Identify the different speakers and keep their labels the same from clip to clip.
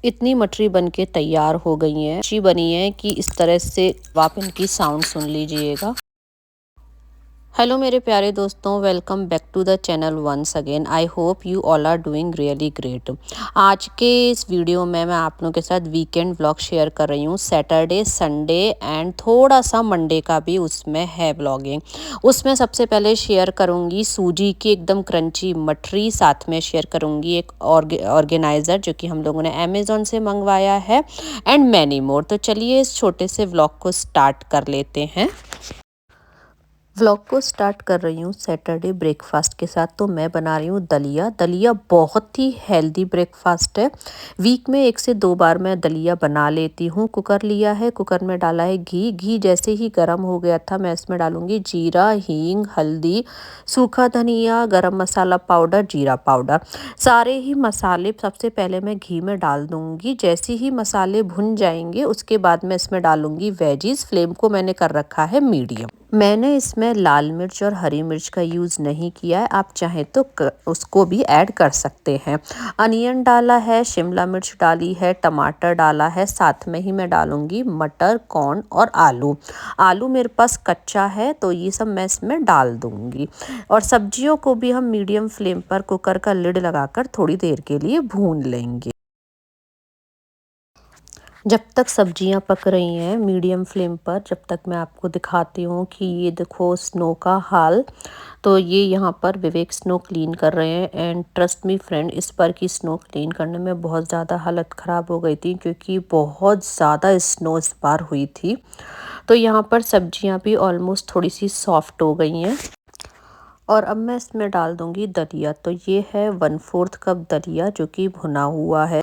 Speaker 1: इतनी मटरी बन के तैयार हो गई है, अच्छी बनी है कि इस तरह से आप इनकी साउंड सुन लीजिएगा। हेलो मेरे प्यारे दोस्तों, welcome back to the channel once again. I hope you all are doing really great. आज के इस वीडियो में मैं आप लोगों के साथ वीकेंड व्लॉग शेयर कर रही हूँ। सैटरडे, संडे एंड थोड़ा सा मंडे का भी उसमें है व्लॉगिंग। उसमें सबसे पहले शेयर करूँगी सूजी की एकदम क्रंची मठरी, साथ में शेयर करूँगी एक ऑर्गेनाइज़र जो कि हम लोगों ने अमेज़ॉन से मंगवाया है, एंड मैनी मोर। तो चलिए इस छोटे से व्लॉग को स्टार्ट कर लेते हैं। व्लॉग को स्टार्ट कर रही हूँ सैटरडे ब्रेकफास्ट के साथ। तो मैं बना रही हूँ दलिया। दलिया बहुत ही हेल्दी ब्रेकफास्ट है। वीक में 1 से 2 बार मैं दलिया बना लेती हूँ। कुकर लिया है, कुकर में डाला है घी। घी जैसे ही गर्म हो गया था, मैं इसमें डालूंगी जीरा, हींग, हल्दी, सूखा धनिया, गरम मसाला पाउडर, जीरा पाउडर, सारे ही मसाले सबसे पहले मैं घी में डाल दूंगी। जैसे ही मसाले भुन जाएंगे उसके बाद मैं इसमें डालूंगी वेजीज। फ्लेम को मैंने कर रखा है मीडियम। मैंने इसमें लाल मिर्च और हरी मिर्च का यूज़ नहीं किया है, आप चाहें तो उसको भी ऐड कर सकते हैं। अनियन डाला है, शिमला मिर्च डाली है, टमाटर डाला है, साथ में ही मैं डालूंगी मटर, कॉर्न और आलू। आलू मेरे पास कच्चा है तो ये सब मैं इसमें डाल दूंगी। और सब्जियों को भी हम मीडियम फ्लेम पर कुकर का लिड लगाकर थोड़ी देर के लिए भून लेंगे। जब तक सब्जियां पक रही हैं मीडियम फ्लेम पर, जब तक मैं आपको दिखाती हूँ कि ये देखो स्नो का हाल। तो ये यहाँ पर विवेक स्नो क्लीन कर रहे हैं, एंड ट्रस्ट मी फ्रेंड, इस बार की स्नो क्लीन करने में बहुत ज़्यादा हालत ख़राब हो गई थी क्योंकि बहुत ज़्यादा स्नो इस बार हुई थी। तो यहाँ पर सब्जियाँ भी ऑलमोस्ट थोड़ी सी सॉफ्ट हो गई हैं। और अब मैं इसमें डाल दूँगी दलिया। तो ये है 1/4 कप दलिया जो कि भुना हुआ है।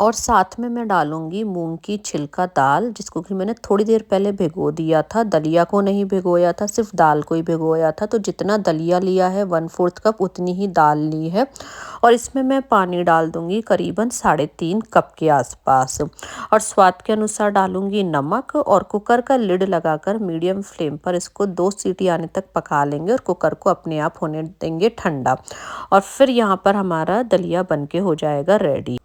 Speaker 1: और साथ में मैं डालूंगी मूंग की छिलका दाल, जिसको कि मैंने थोड़ी देर पहले भिगो दिया था। दलिया को नहीं भिगोया था, सिर्फ दाल को ही भिगोया था। तो जितना दलिया लिया है 1/4 कप, उतनी ही दाल ली है। और इसमें मैं पानी डाल दूंगी करीबन 3.5 कप के आसपास। और स्वाद के अनुसार डालूंगी नमक। और कुकर का लिड लगाकर मीडियम फ्लेम पर इसको 2 सीटी आने तक पका लेंगे और कुकर को अपने आप होने देंगे ठंडा। और फिर यहाँ पर हमारा दलिया बनके हो जाएगा रेडी।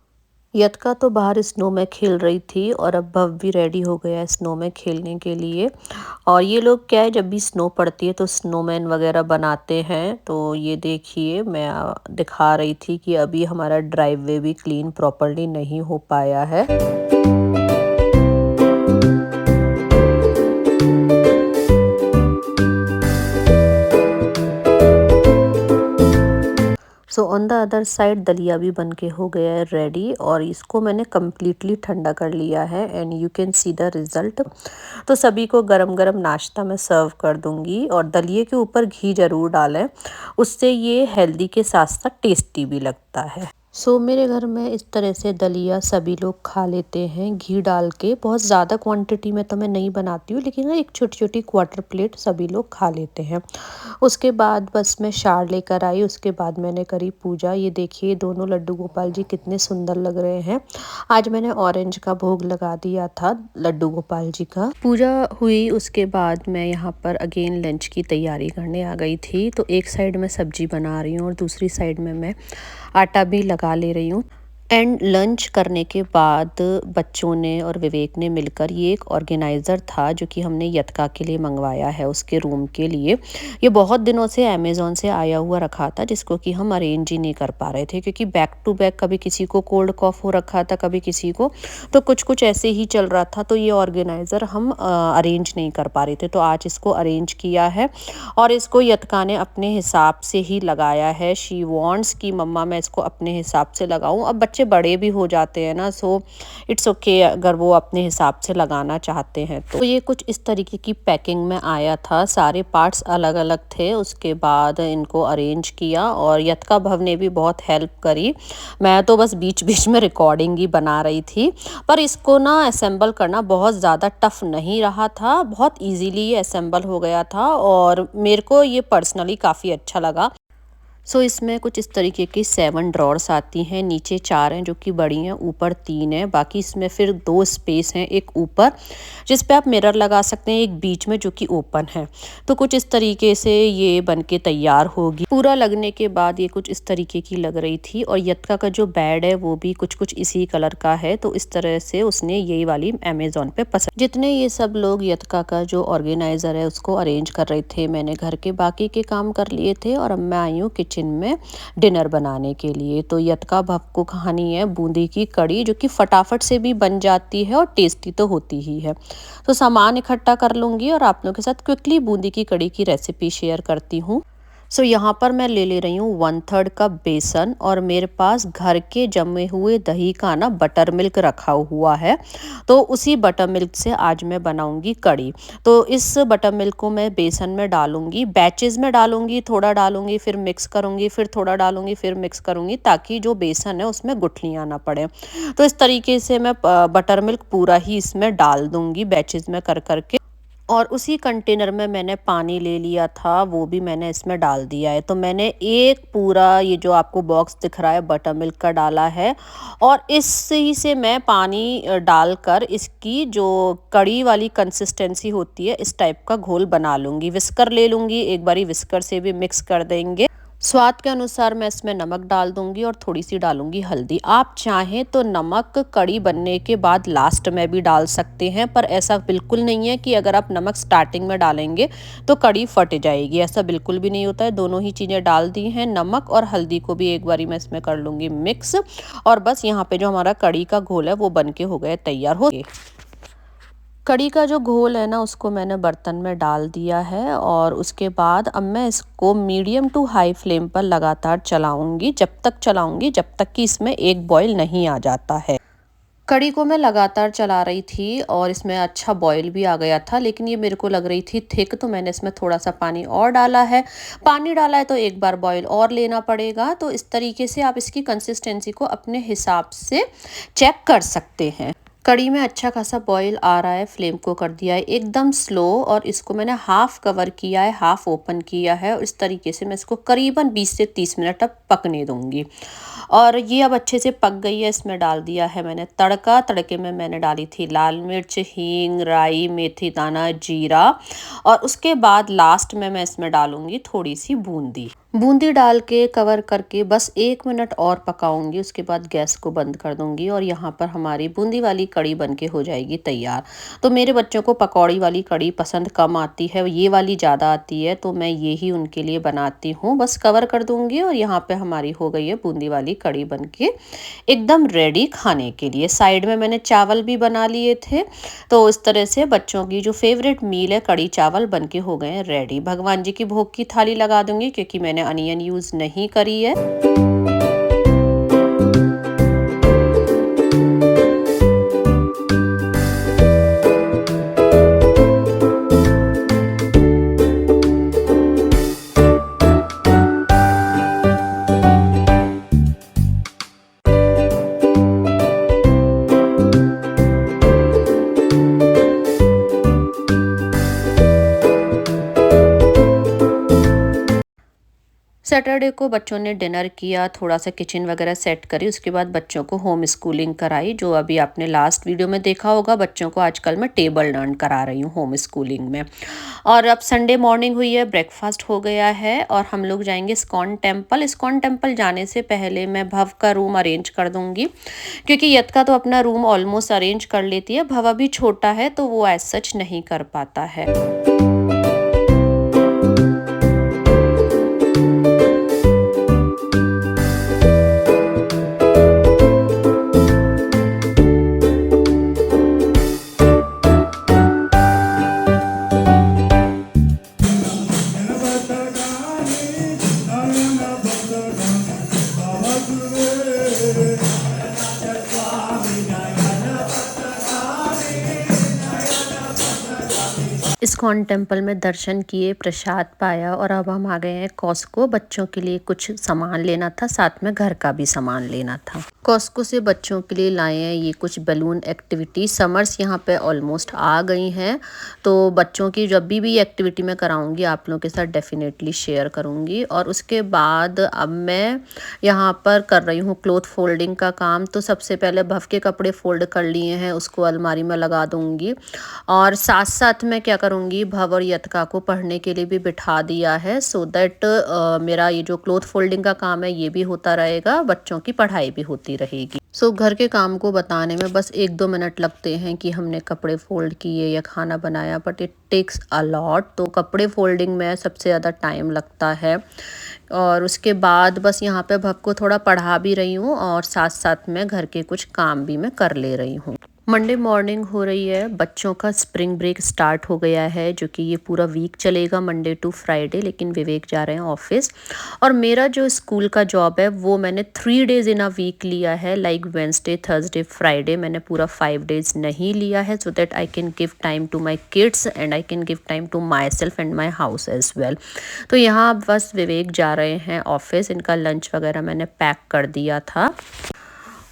Speaker 1: यतका तो बाहर स्नो में खेल रही थी और अब भव भी रेडी हो गया है स्नो में खेलने के लिए। और ये लोग क्या है, जब भी स्नो पड़ती है तो स्नोमैन वगैरह बनाते हैं। तो ये देखिए, मैं दिखा रही थी कि अभी हमारा ड्राइववे भी क्लीन प्रॉपरली नहीं हो पाया है। So on the other side दलिया भी बन के हो गया है रेडी। और इसको मैंने कम्प्लीटली ठंडा कर लिया है, and you can see the result. तो सभी को गरम गरम नाश्ता में सर्व कर दूंगी। और दलिए के ऊपर घी ज़रूर डालें, उससे ये हेल्दी के साथ साथ टेस्टी भी लगता है। सो मेरे घर में इस तरह से दलिया सभी लोग खा लेते हैं घी डाल के। बहुत ज़्यादा क्वांटिटी में तो मैं नहीं बनाती हूँ, लेकिन एक छोटी छोटी क्वार्टर प्लेट सभी लोग खा लेते हैं। उसके बाद बस मैं शार लेकर आई, उसके बाद मैंने करी पूजा। ये देखिए दोनों लड्डू गोपाल जी कितने सुंदर लग रहे हैं। आज मैंने ऑरेंज का भोग लगा दिया था लड्डू गोपाल जी का। पूजा हुई उसके बाद मैं यहाँ पर अगेन लंच की तैयारी करने आ गई थी। तो एक साइड में सब्जी बना रही हूँ और दूसरी साइड में मैं आटा भी लगा ले रही हूँ। एंड लंच करने के बाद बच्चों ने और विवेक ने मिलकर, ये एक ऑर्गेनाइज़र था जो कि हमने यतका के लिए मंगवाया है उसके रूम के लिए। ये बहुत दिनों से अमेज़ॉन से आया हुआ रखा था, जिसको कि हम अरेंज ही नहीं कर पा रहे थे क्योंकि बैक टू बैक कभी किसी को कोल्ड कॉफ हो रखा था, कभी किसी को, तो कुछ कुछ ऐसे ही चल रहा था। तो ये ऑर्गेनाइज़र हम अरेंज नहीं कर पा रहे थे, तो आज इसको अरेंज किया है। और इसको यतका ने अपने हिसाब से ही लगाया है। शी वॉन्ट्स कि मम्मा मैं इसको अपने हिसाब से लगाऊं। अब बच्चे बड़े भी हो जाते हैं ना, सो इट्स ओके अगर वो अपने हिसाब से लगाना चाहते हैं। तो ये कुछ इस तरीके की पैकिंग में आया था, सारे पार्ट्स अलग अलग थे। उसके बाद इनको अरेंज किया और यतका भव ने भी बहुत हेल्प करी। मैं तो बस बीच बीच में रिकॉर्डिंग ही बना रही थी। पर इसको ना असेंबल करना बहुत ज़्यादा टफ नहीं रहा था, बहुत ईजीली ये असेंबल हो गया था और मेरे को ये पर्सनली काफ़ी अच्छा लगा। सो इसमें कुछ इस तरीके की 7 ड्रॉर्स आती हैं, नीचे 4 हैं जो कि बड़ी हैं, ऊपर 3 हैं, बाकी इसमें फिर 2 स्पेस हैं, एक ऊपर जिस पे आप मिरर लगा सकते हैं, एक बीच में जो कि ओपन है। तो कुछ इस तरीके से ये बन के तैयार होगी। पूरा लगने के बाद ये कुछ इस तरीके की लग रही थी और यत्का का जो बेड है वो भी कुछ कुछ इसी कलर का है। तो इस तरह से उसने यही वाली अमेजोन पे पसंद। जितने ये सब लोग यत्का का जो ऑर्गेनाइजर है उसको अरेंज कर रहे थे, मैंने घर के बाकी के काम कर लिए थे और अब मैं आई हूँ किचन में डिनर बनाने के लिए। तो यत्का भव को कहानी है बूंदी की कड़ी, जो कि फटाफट से भी बन जाती है और टेस्टी तो होती ही है। तो सामान इकट्ठा कर लूँगी और आप लोगों के साथ क्विकली बूंदी की कड़ी की रेसिपी शेयर करती हूँ। सो यहाँ पर मैं ले रही हूँ 1/3 कप बेसन और मेरे पास घर के जमे हुए दही का ना बटर मिल्क रखा हुआ है। तो उसी बटर मिल्क से आज मैं बनाऊँगी कड़ी। तो इस बटर मिल्क को मैं बेसन में डालूँगी, बैचेज़ में डालूँगी, थोड़ा डालूँगी फिर मिक्स करूँगी, फिर थोड़ा डालूँगी फिर मिक्स करूँगी, ताकि जो बेसन है उसमें गुठलियाँ ना पड़े। तो इस तरीके से मैं बटर मिल्क पूरा ही इसमें डाल दूँगी बैचेज़ में कर के। और उसी कंटेनर में मैंने पानी ले लिया था, वो भी मैंने इसमें डाल दिया है। तो मैंने एक पूरा ये जो आपको बॉक्स दिख रहा है बटर मिल्क का डाला है और इसी से मैं पानी डालकर इसकी जो कड़ी वाली कंसिस्टेंसी होती है इस टाइप का घोल बना लूँगी। विस्कर ले लूँगी, एक बारी विस्कर से भी मिक्स कर देंगे। स्वाद के अनुसार मैं इसमें नमक डाल दूंगी और थोड़ी सी डालूंगी हल्दी। आप चाहें तो नमक कड़ी बनने के बाद लास्ट में भी डाल सकते हैं, पर ऐसा बिल्कुल नहीं है कि अगर आप नमक स्टार्टिंग में डालेंगे तो कड़ी फट जाएगी, ऐसा बिल्कुल भी नहीं होता है। दोनों ही चीज़ें डाल दी हैं, नमक और हल्दी को भी एक बारी मैं इसमें कर लूँगी मिक्स। और बस यहाँ पे जो हमारा कड़ी का घोल है वो बन के हो गया तैयार। हो कड़ी का जो घोल है ना उसको मैंने बर्तन में डाल दिया है और उसके बाद अब मैं इसको मीडियम टू हाई फ्लेम पर लगातार चलाऊंगी, जब तक कि इसमें एक बॉईल नहीं आ जाता है। कड़ी को मैं लगातार चला रही थी और इसमें अच्छा बॉईल भी आ गया था, लेकिन ये मेरे को लग रही थी थिक, तो मैंने इसमें थोड़ा सा पानी और डाला है। पानी डाला है तो एक बार बॉईल और लेना पड़ेगा। तो इस तरीके से आप इसकी कंसिस्टेंसी को अपने हिसाब से चेक कर सकते हैं। कड़ी में अच्छा खासा बॉईल आ रहा है, फ्लेम को कर दिया है एकदम स्लो और इसको मैंने हाफ कवर किया है, हाफ ओपन किया है और इस तरीके से मैं इसको करीबन 20 से 30 मिनट अब पकने दूंगी। और ये अब अच्छे से पक गई है। इसमें डाल दिया है मैंने तड़का। तड़के में मैंने डाली थी लाल मिर्च, हींग, राई, मेथी दाना, जीरा और उसके बाद लास्ट में मैं इसमें डालूंगी थोड़ी सी बूंदी। बूंदी डाल के कवर करके बस 1 मिनट और पकाऊंगी, उसके बाद गैस को बंद कर दूंगी और यहाँ पर हमारी बूंदी वाली कड़ी बनके हो जाएगी तैयार। तो मेरे बच्चों को पकौड़ी वाली कड़ी पसंद कम आती है, ये वाली ज़्यादा आती है, तो मैं ये ही उनके लिए बनाती हूँ। बस कवर कर दूंगी और यहाँ पे हमारी हो गई है बूंदी वाली कड़ी बनके एकदम रेडी खाने के लिए। साइड में मैंने चावल भी बना लिए थे। तो इस तरह से बच्चों की जो फेवरेट मील है कड़ी चावल बनके हो गए हैं रेडी। भगवान जी की भोग की थाली लगा दूंगी क्योंकि मैंने अनियन यूज़ नहीं करी है। सैटरडे को बच्चों ने डिनर किया, थोड़ा सा किचन वगैरह सेट करी, उसके बाद बच्चों को होम स्कूलिंग कराई। जो अभी आपने लास्ट वीडियो में देखा होगा, बच्चों को आजकल मैं टेबल लर्न करा रही हूँ होम स्कूलिंग में। और अब संडे मॉर्निंग हुई है, ब्रेकफास्ट हो गया है और हम लोग जाएंगे इस्कॉन टेम्पल। इस्कॉन टेम्पल जाने से पहले मैं भव का रूम अरेंज कर दूँगी, क्योंकि यत्का तो अपना रूम ऑलमोस्ट अरेंज कर लेती है, भव अभी छोटा है तो वो एज सच नहीं कर पाता है। इस्कॉन टेम्पल में दर्शन किए, प्रसाद पाया और अब हम आ गए हैं कॉस्को। बच्चों के लिए कुछ सामान लेना था, साथ में घर का भी सामान लेना था। कॉस्को से बच्चों के लिए लाए हैं ये कुछ बलून एक्टिविटी। समर्स यहाँ पे ऑलमोस्ट आ गई हैं, तो बच्चों की जब भी एक्टिविटी मैं कराऊंगी आप लोगों के साथ डेफिनेटली शेयर करूंगी। और उसके बाद अब मैं यहाँ पर कर रही हूँ क्लोथ फोल्डिंग का काम। तो सबसे पहले भव के कपड़े फोल्ड कर लिए हैं, उसको अलमारी में लगा दूंगी। और साथ साथ मैं क्या करूँगी, भव और यतका को पढ़ने के लिए भी बिठा दिया है, सो दैट मेरा ये जो क्लोथ फोल्डिंग का काम है ये भी होता रहेगा, बच्चों की पढ़ाई भी होती रहेगी। सो घर के काम को बताने में बस 1-2 मिनट लगते हैं कि हमने कपड़े फोल्ड किए या खाना बनाया, but it takes a lot. तो कपड़े फोल्डिंग में सबसे ज़्यादा टाइम लगता है। और उसके बाद बस यहाँ पे भव को थोड़ा पढ़ा भी रही हूँ और साथ साथ में घर के कुछ काम भी मैं कर ले रही हूँ। मंडे मॉर्निंग हो रही है, बच्चों का स्प्रिंग ब्रेक स्टार्ट हो गया है, जो कि ये पूरा वीक चलेगा मंडे टू फ्राइडे। लेकिन विवेक जा रहे हैं ऑफिस। और मेरा जो स्कूल का जॉब है वो मैंने 3 डेज़ इन अ वीक लिया है, लाइक वेंसडे थर्सडे फ्राइडे। मैंने पूरा 5 डेज़ नहीं लिया है, so that I can give time to my kids and I can give time to myself and my house as well. तो यहाँ बस विवेक जा रहे हैं ऑफिस, इनका लंच वगैरह मैंने पैक कर दिया था।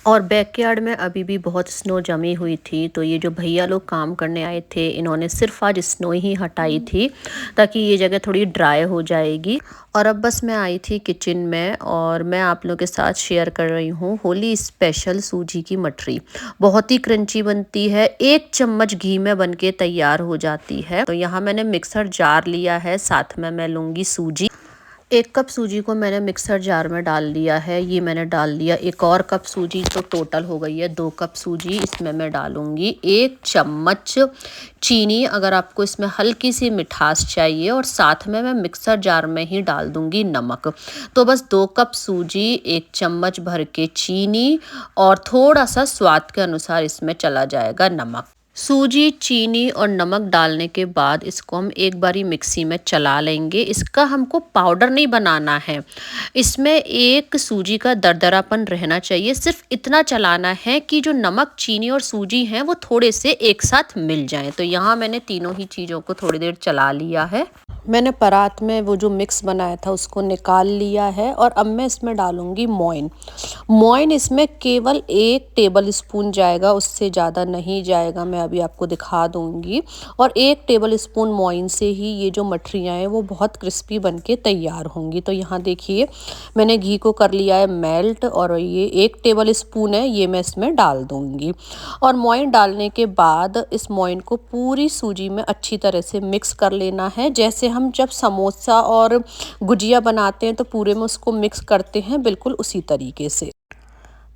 Speaker 1: और बैकयार्ड में अभी भी बहुत स्नो जमी हुई थी, तो ये जो भैया लोग काम करने आए थे इन्होंने सिर्फ आज स्नो ही हटाई थी ताकि ये जगह थोड़ी ड्राई हो जाएगी। और अब बस मैं आई थी किचन में और मैं आप लोगों के साथ शेयर कर रही हूँ होली स्पेशल सूजी की मठरी। बहुत ही क्रंची बनती है, 1 चम्मच घी में बन के तैयार हो जाती है। तो यहाँ मैंने मिक्सर जार लिया है, साथ में मैं लूँगी सूजी। 1 कप सूजी को मैंने मिक्सर जार में डाल लिया है, ये मैंने डाल दिया 1 और कप सूजी, तो टोटल हो गई है 2 कप सूजी। इसमें मैं डालूंगी 1 चम्मच चीनी, अगर आपको इसमें हल्की सी मिठास चाहिए, और साथ में मैं मिक्सर जार में ही डाल दूंगी नमक। तो बस 2 कप सूजी, 1 चम्मच भर के चीनी और थोड़ा सा स्वाद के अनुसार इसमें चला जाएगा नमक। सूजी, चीनी और नमक डालने के बाद इसको हम एक बारी मिक्सी में चला लेंगे। इसका हमको पाउडर नहीं बनाना है, इसमें एक सूजी का दरदरापन रहना चाहिए। सिर्फ इतना चलाना है कि जो नमक, चीनी और सूजी हैं वो थोड़े से एक साथ मिल जाएं। तो यहाँ मैंने तीनों ही चीज़ों को थोड़ी देर चला लिया है। मैंने परात में वो जो मिक्स बनाया था उसको निकाल लिया है और अब मैं इसमें डालूंगी मोइन। मोइन इसमें केवल 1 टेबल स्पून जाएगा, उससे ज़्यादा नहीं जाएगा, मैं अभी आपको दिखा दूंगी। और 1 टेबल स्पून मोइन से ही ये जो मठरियाँ हैं वो बहुत क्रिस्पी बन के तैयार होंगी। तो यहाँ देखिए मैंने घी को कर लिया है मेल्ट और ये 1 टेबल स्पून है, ये मैं इसमें डाल दूंगी। और मोइन डालने के बाद इस मोइन को पूरी सूजी में अच्छी तरह से मिक्स कर लेना है। जैसे हम जब समोसा और गुजिया बनाते हैं तो पूरे में उसको मिक्स करते हैं, बिल्कुल उसी तरीके से।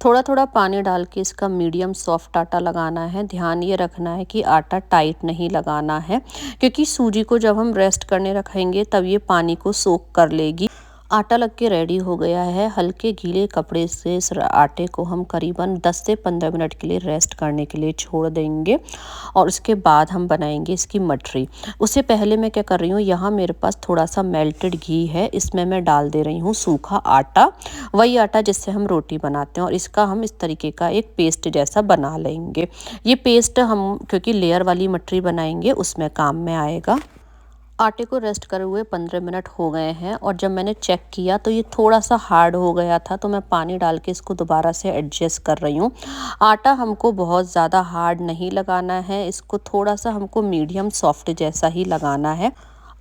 Speaker 1: थोड़ा थोड़ा पानी डाल के इसका मीडियम सॉफ्ट आटा लगाना है। ध्यान ये रखना है कि आटा टाइट नहीं लगाना है, क्योंकि सूजी को जब हम रेस्ट करने रखेंगे तब ये पानी को सोख कर लेगी। आटा लग के रेडी हो गया है। हल्के गीले कपड़े से इस आटे को हम करीबन 10 से 15 मिनट के लिए रेस्ट करने के लिए छोड़ देंगे और उसके बाद हम बनाएंगे इसकी मठरी। उससे पहले मैं क्या कर रही हूँ, यहाँ मेरे पास थोड़ा सा मेल्टेड घी है, इसमें मैं डाल दे रही हूँ सूखा आटा, वही आटा जिससे हम रोटी बनाते हैं। और इसका हम इस तरीके का एक पेस्ट जैसा बना लेंगे। ये पेस्ट हम क्योंकि लेयर वाली मठरी बनाएंगे उसमें काम में आएगा। आटे को रेस्ट करे हुए 15 मिनट हो गए हैं और जब मैंने चेक किया तो ये थोड़ा सा हार्ड हो गया था, तो मैं पानी डाल के इसको दोबारा से एडजस्ट कर रही हूँ। आटा हमको बहुत ज़्यादा हार्ड नहीं लगाना है, इसको थोड़ा सा हमको मीडियम सॉफ्ट जैसा ही लगाना है।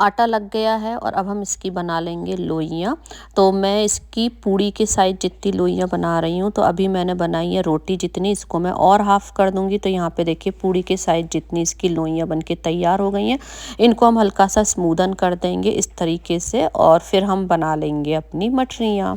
Speaker 1: आटा लग गया है और अब हम इसकी बना लेंगे लोइयाँ। तो मैं इसकी पूड़ी के साइज जितनी लोइयाँ बना रही हूँ, तो अभी मैंने बनाई है रोटी जितनी, इसको मैं और हाफ़ कर दूँगी। तो यहाँ पे देखिए पूड़ी के साइज जितनी इसकी लोइयाँ बन के तैयार हो गई हैं। इनको हम हल्का सा स्मूदन कर देंगे इस तरीके से और फिर हम बना लेंगे अपनी मठरियाँ।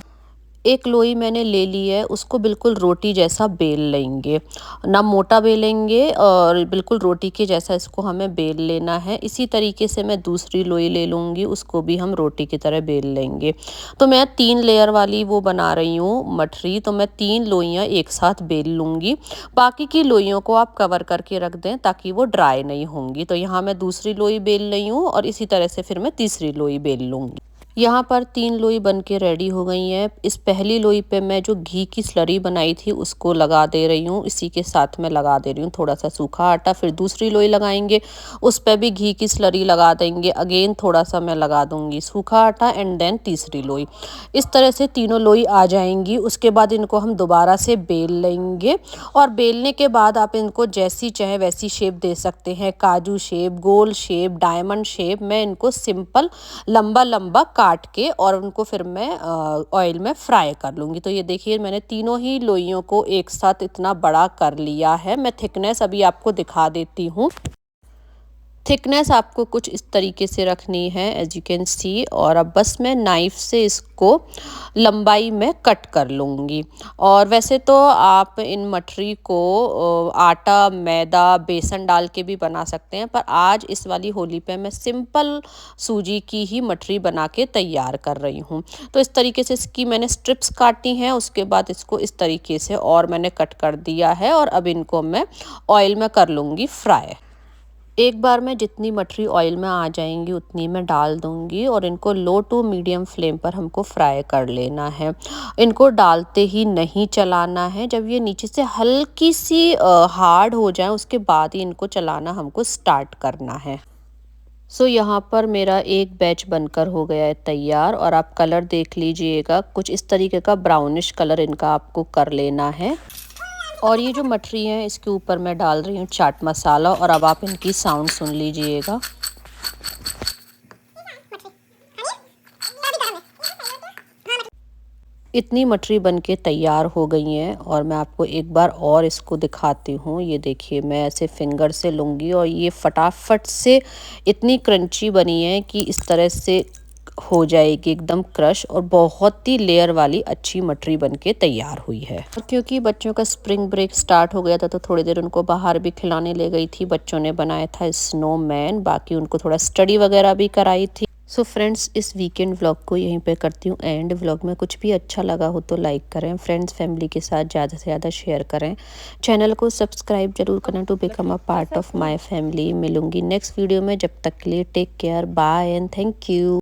Speaker 1: एक लोई मैंने ले ली है, उसको बिल्कुल रोटी जैसा बेल लेंगे, ना मोटा बेलेंगे और बिल्कुल रोटी के जैसा इसको हमें बेल लेना है। इसी तरीके से मैं दूसरी लोई ले लूँगी, उसको भी हम रोटी की तरह बेल लेंगे। तो मैं 3 लेयर वाली वो बना रही हूँ मठरी, तो मैं 3 लोइयाँ एक साथ बेल लूँगी। बाकी की लोइयों को आप कवर करके रख दें ताकि वो ड्राई नहीं होंगी। तो यहाँ मैं दूसरी लोई बेल रही हूँ और इसी तरह से फिर मैं तीसरी लोई बेल लूँगी। यहाँ पर 3 लोई बन के रेडी हो गई हैं। इस पहली लोई पे मैं जो घी की स्लरी बनाई थी उसको लगा दे रही हूँ, इसी के साथ मैं लगा दे रही हूँ थोड़ा सा सूखा आटा। फिर दूसरी लोई लगाएंगे, उस पे भी घी की स्लरी लगा देंगे, अगेन थोड़ा सा मैं लगा दूंगी सूखा आटा, एंड देन तीसरी लोई। इस तरह से तीनों लोई आ जाएंगी। उसके बाद इनको हम दोबारा से बेल लेंगे, और बेलने के बाद आप इनको जैसी चाहे वैसी शेप दे सकते हैं, काजू शेप, गोल शेप, डायमंड शेप। मैं इनको सिंपल लंबा लंबा काट के और उनको फिर मैं ऑयल में फ्राई कर लूँगी। तो ये देखिए मैंने तीनों ही लोइयों को एक साथ इतना बड़ा कर लिया है। मैं थिकनेस अभी आपको दिखा देती हूँ। थिकनेस आपको कुछ इस तरीके से रखनी है, एज यू कैन सी। और अब बस मैं नाइफ़ से इसको लंबाई में कट कर लूँगी। और वैसे तो आप इन मठरी को आटा, मैदा, बेसन डाल के भी बना सकते हैं, पर आज इस वाली होली पे मैं सिंपल सूजी की ही मठरी बना के तैयार कर रही हूँ। तो इस तरीके से इसकी मैंने स्ट्रिप्स काटी हैं, उसके बाद इसको इस तरीके से और मैंने कट कर दिया है, और अब इनको मैं ऑयल में कर लूँगी फ्राई। एक बार में जितनी मठरी ऑयल में आ जाएंगी उतनी मैं डाल दूंगी, और इनको लो टू मीडियम फ्लेम पर हमको फ्राई कर लेना है। इनको डालते ही नहीं चलाना है, जब ये नीचे से हल्की सी हार्ड हो जाए उसके बाद ही इनको चलाना हमको स्टार्ट करना है। सो यहाँ पर मेरा एक बैच बनकर हो गया है तैयार, और आप कलर देख लीजिएगा, कुछ इस तरीके का ब्राउनिश कलर इनका आपको कर लेना है। और ये जो मठरी है इसके ऊपर मैं डाल रही हूँ चाट मसाला, और अब आप इनकी साउंड सुन लीजिएगा। इतनी मठरी बनके तैयार हो गई हैं, और मैं आपको एक बार और इसको दिखाती हूँ। ये देखिए मैं ऐसे फिंगर से लूँगी और ये फटाफट से इतनी क्रंची बनी है कि इस तरह से हो जाएगी एकदम क्रश, और बहुत ही लेयर वाली अच्छी मठरी बनके तैयार हुई है। और क्योंकि बच्चों का स्प्रिंग ब्रेक स्टार्ट हो गया था तो थोड़ी देर उनको बाहर भी खिलाने ले गई थी। बच्चों ने बनाया था स्नोमैन, बाकी उनको थोड़ा स्टडी वगैरह भी कराई थी। सो फ्रेंड्स, इस वीकेंड व्लॉग को यहीं पे करती हूँ एंड। व्लॉग में कुछ भी अच्छा लगा हो तो लाइक करें, फ्रेंड्स फैमिली के साथ ज़्यादा से ज़्यादा शेयर करें, चैनल को सब्सक्राइब जरूर करें to become a part of my family. मिलूंगी नेक्स्ट वीडियो में, जब तक के लिए take care, bye and thank you.